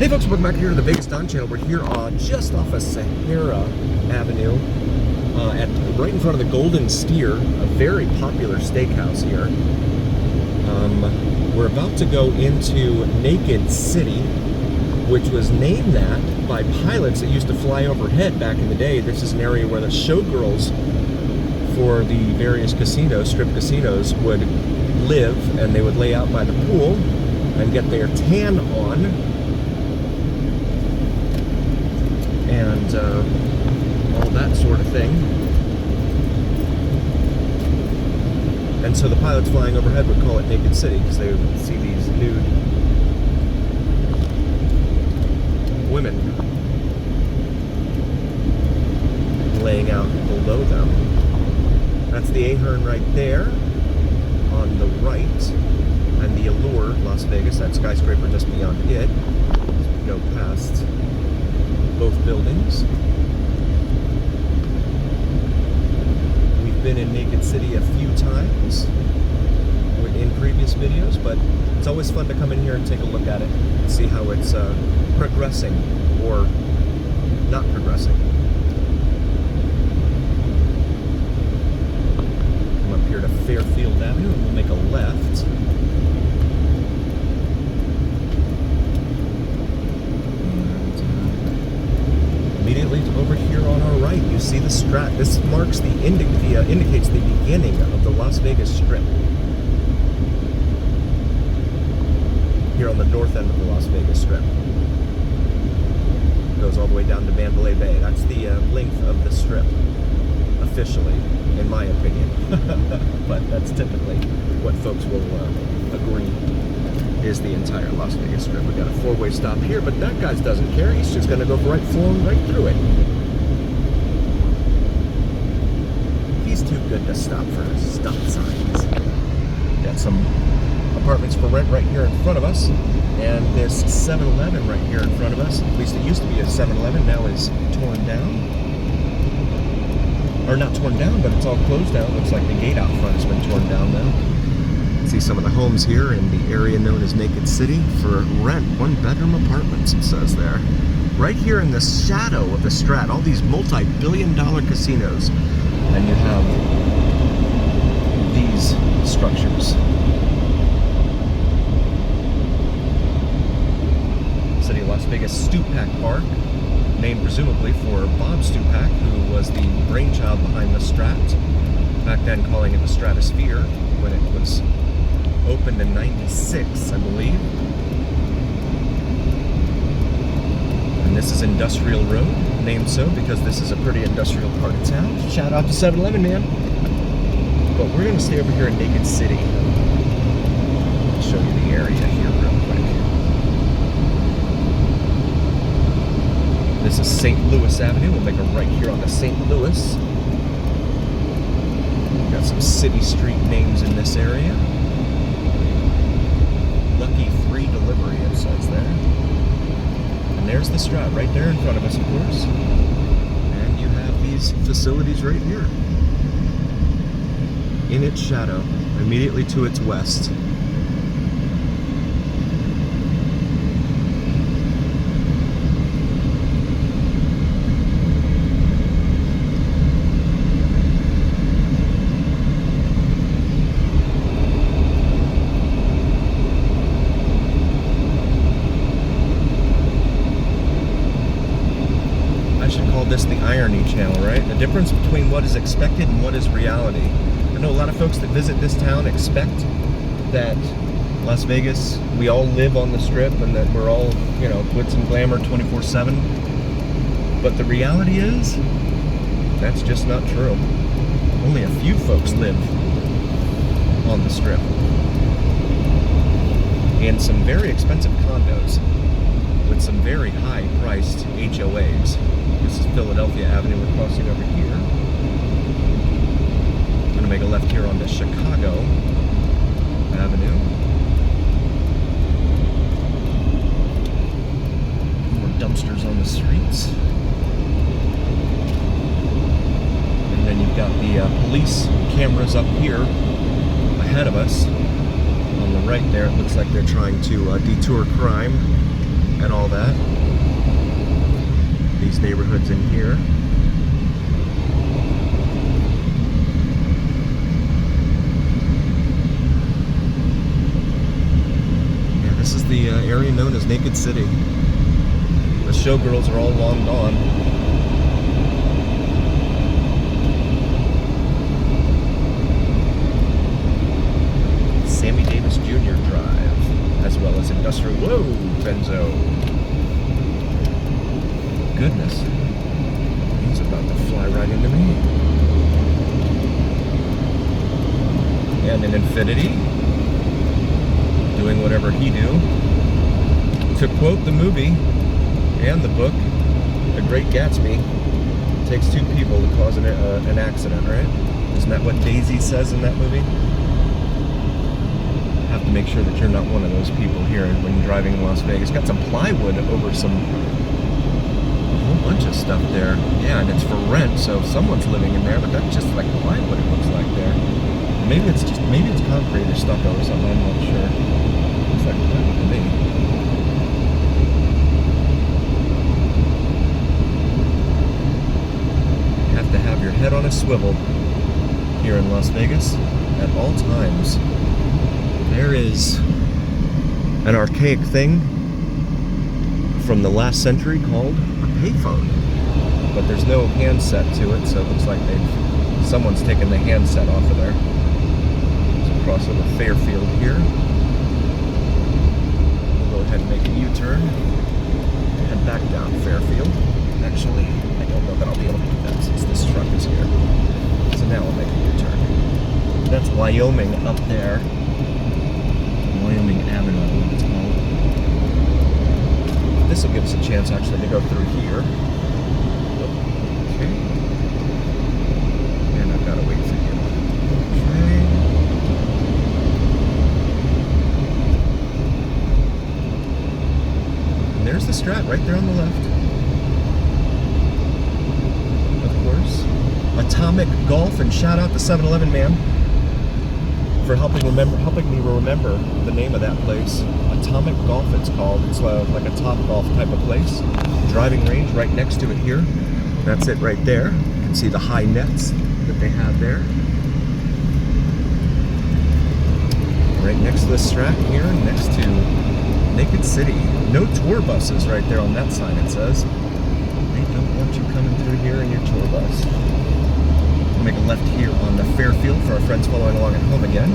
Hey folks, welcome back here to the Vegas Don channel. We're here just off of Sahara Avenue, right in front of the Golden Steer, a very popular steakhouse here. We're about to go into Naked City, which was named that by pilots that used to fly overhead back in the day. This is an area where the showgirls for the various casinos, strip casinos, would live, and they would lay out by the pool and get their tan on. And all that sort of thing. And so the pilots flying overhead would call it Naked City because they would see these nude women laying out below them. That's the Ahern right there on the right, and the Allure, Las Vegas, that skyscraper just beyond it. As we go past both buildings. We've been in Naked City a few times in previous videos, but it's always fun to come in here and take a look at it and see how it's progressing or not progressing. Come up here to Fairfield Avenue and we'll make a left. Immediately over here on our right, you see the Strat. This marks indicates the beginning of the Las Vegas Strip. Here on the north end of the Las Vegas Strip. Goes all the way down to Mandalay Bay. That's the length of the Strip, officially, in my opinion. But that's typically what folks will agree is the entire Las Vegas Strip. We got a four-way stop here, but that guy doesn't care. He's just going to go right through it. He's too good to stop for stop signs. Got some apartments for rent right here in front of us, and this 7-Eleven right here in front of us. At least it used to be a 7-Eleven, now is torn down. Or not torn down, but it's all closed down. Looks like the gate out front has been torn down now. See some of the homes here in the area known as Naked City for rent. One-bedroom apartments, it says there. Right here in the shadow of the Strat, all these multi-billion-dollar casinos. And you have these structures. City of Las Vegas Stupak Park, named presumably for Bob Stupak, who was the brainchild behind the Strat. Back then calling it the Stratosphere when it was opened in '96, I believe. And this is Industrial Road, named so because this is a pretty industrial part of town. Shout out to 7-Eleven, man. But we're going to stay over here in Naked City. I'll show you the area here real quick. This is St. Louis Avenue. We'll make a right here on the St. Louis. Got some city street names in this area. Lucky 3 Delivery, it says there. And there's the Strat right there in front of us, of course. And you have these facilities right here. In its shadow, immediately to its west. This the irony channel, right? The difference between what is expected and what is reality. I know a lot of folks that visit this town expect that Las Vegas, we all live on the Strip and that we're all, you know, glitz and glamour 24/7. But the reality is, that's just not true. Only a few folks live on the Strip. And some very expensive condos with some very high-priced HOAs. This is Philadelphia Avenue. We're crossing over here. I'm going to make a left here onto Chicago Avenue. More dumpsters on the streets. And then you've got the police cameras up here ahead of us. On the right there, it looks like they're trying to detour crime and all that. These neighborhoods in here. Yeah, this is the area known as Naked City. The showgirls are all long gone. Sammy Davis Jr. Drive, as well as industrial. Whoa, Benzo. Goodness. He's about to fly right into me. And an Infinity, doing whatever he do. To quote the movie and the book, The Great Gatsby, it takes two people to cause an accident, right? Isn't that what Daisy says in that movie? Have to make sure that you're not one of those people here when driving in Las Vegas. Got some plywood over some, a whole bunch of stuff there. Yeah, and it's for rent, so someone's living in there, but that's just like plywood, it looks like there. Maybe it's concrete or stucco or something, I'm not sure. Looks like plywood to me. You have to have your head on a swivel here in Las Vegas at all times. There is an archaic thing from the last century called a payphone, but there's no handset to it, so it looks like someone's taken the handset off of there. Let's cross over Fairfield here. We'll go ahead and make a U-turn and head back down Fairfield. Actually, I don't know that I'll be able to do that since this truck is here. So now I'll make a U-turn. That's Wyoming up there. Wyoming Avenue, I believe it's called. This will give us a chance actually to go through here. Okay. And I've got to wait for you. Okay. And there's the Strat right there on the left. Of course. Atomic Golf, and shout out to 7-Eleven man for helping me remember the name of that place. Atomic Golf, it's called. It's like a Top Golf type of place. Driving range right next to it here. That's it right there. You can see the high nets that they have there. Right next to the Strat here, next to Naked City. No tour buses right there on that sign, it says. They don't want you coming through here in your tour bus. We'll make a left here on the Fairfield for our friends following along at home again.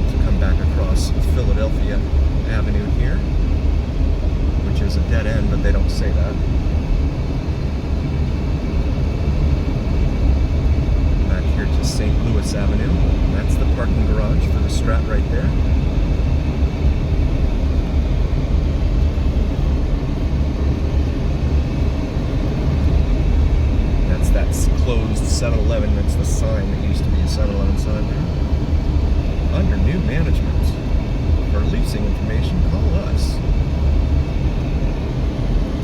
To come back across Philadelphia Avenue here, which is a dead end, but they don't say that. Back here to St. Louis Avenue. That's the parking garage for the Strat right there. That's closed 7-Eleven. That's the sign that used to be a 7-Eleven sign there. Under new management. For leasing information, call us.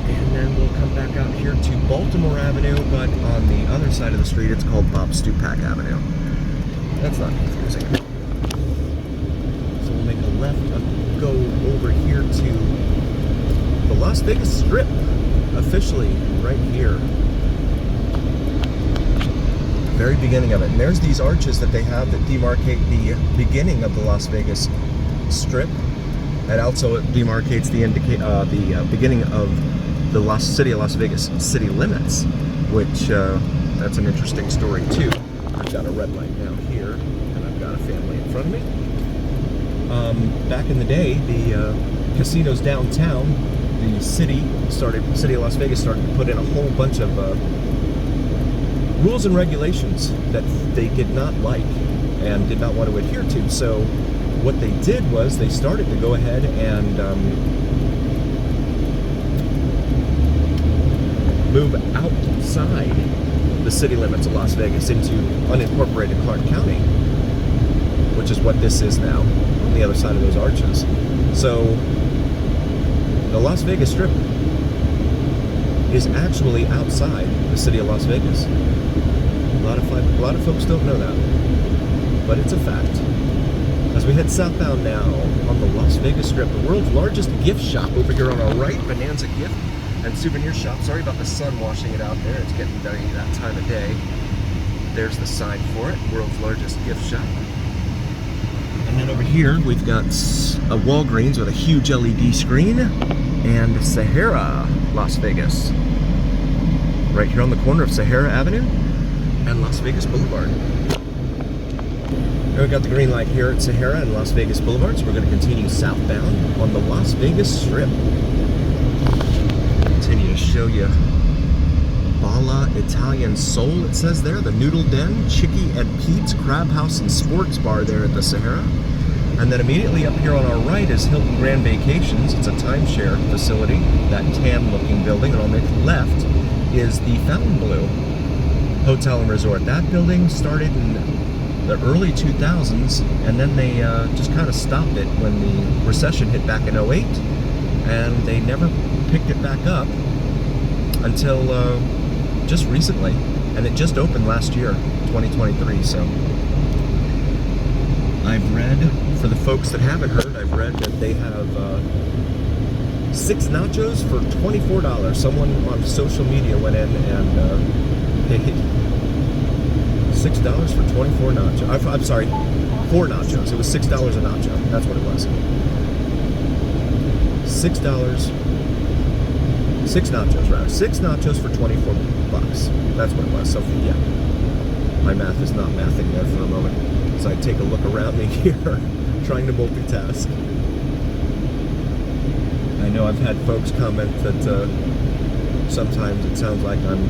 And then we'll come back out here to Baltimore Avenue, but on the other side of the street, it's called Bob Stupak Avenue. That's not confusing. So we'll make a left and go over here to the Las Vegas Strip, officially right here. Very beginning of it. And there's these arches that they have that demarcate the beginning of the Las Vegas Strip. It also demarcates the beginning of the city of Las Vegas city limits, which that's an interesting story too. I've got a red light now here, and I've got a family in front of me. Back in the day, the casinos downtown, the city of Las Vegas started to put in a whole bunch of rules and regulations that they did not like and did not want to adhere to. So what they did was they started to go ahead and move outside the city limits of Las Vegas into unincorporated Clark County, which is what this is now, on the other side of those arches. So the Las Vegas Strip is actually outside the city of Las Vegas. A lot of folks don't know that, but it's a fact. As we head southbound now on the Las Vegas Strip, the world's largest gift shop over here on our right, Bonanza Gift and Souvenir Shop. Sorry about the sun washing it out there. It's getting that time of day. There's the sign for it, world's largest gift shop. And then over here, we've got a Walgreens with a huge LED screen and Sahara, Las Vegas. Right here on the corner of Sahara Avenue and Las Vegas Boulevard. And we've got the green light here at Sahara and Las Vegas Boulevard, so we're going to continue southbound on the Las Vegas Strip. Continue to show you Bala Italian Soul, it says there, the Noodle Den, Chicky and Pete's Crab House and Sports Bar there at the Sahara. And then immediately up here on our right is Hilton Grand Vacations. It's a timeshare facility, that tan-looking building, and on the left is the Fontainebleau Hotel and Resort. That building started in the early 2000s, and then they just kind of stopped it when the recession hit back in '08, and they never picked it back up until just recently, and it just opened last year, 2023. So I've read, for the folks that haven't heard, I've read that they have 6 nachos for $24. Someone on social media went in and paid $6 for 24 nachos. I'm sorry, 4 nachos. It was $6 a nacho. That's what it was. $6. 6 nachos, rather. 6 nachos for $24. That's what it was. So, yeah. My math is not mathing there for a moment. So I take a look around me here, trying to multitask. I know I've had folks comment that sometimes it sounds like I'm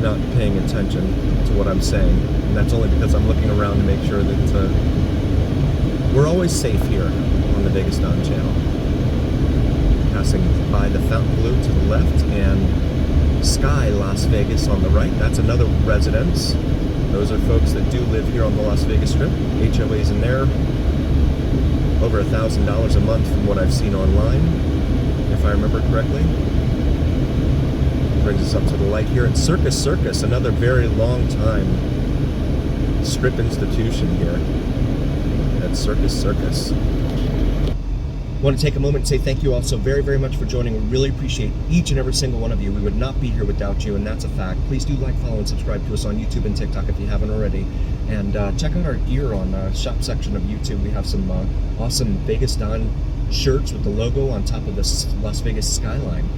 not paying attention to what I'm saying. And that's only because I'm looking around to make sure that we're always safe here on the Vegas Don channel. Passing by the Fontainebleau to the left and Sky Las Vegas on the right. That's another residence. Those are folks that do live here on the Las Vegas Strip. HOAs in there. Over $1,000 a month from what I've seen online, if I remember correctly. Brings us up to the light here at Circus Circus, another very long time strip institution here at Circus Circus. I want to take a moment and say thank you all so very, very much for joining. We really appreciate each and every single one of you. We would not be here without you, and that's a fact. Please do like, follow, and subscribe to us on YouTube and TikTok if you haven't already. And check out our gear on the shop section of YouTube. We have some awesome Vegas Don shirts with the logo on top of the Las Vegas skyline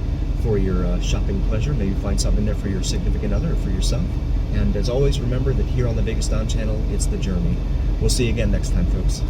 for your shopping pleasure. Maybe find something there for your significant other or for yourself. And as always, remember that here on the Vegas Don channel, it's the journey. We'll see you again next time, folks.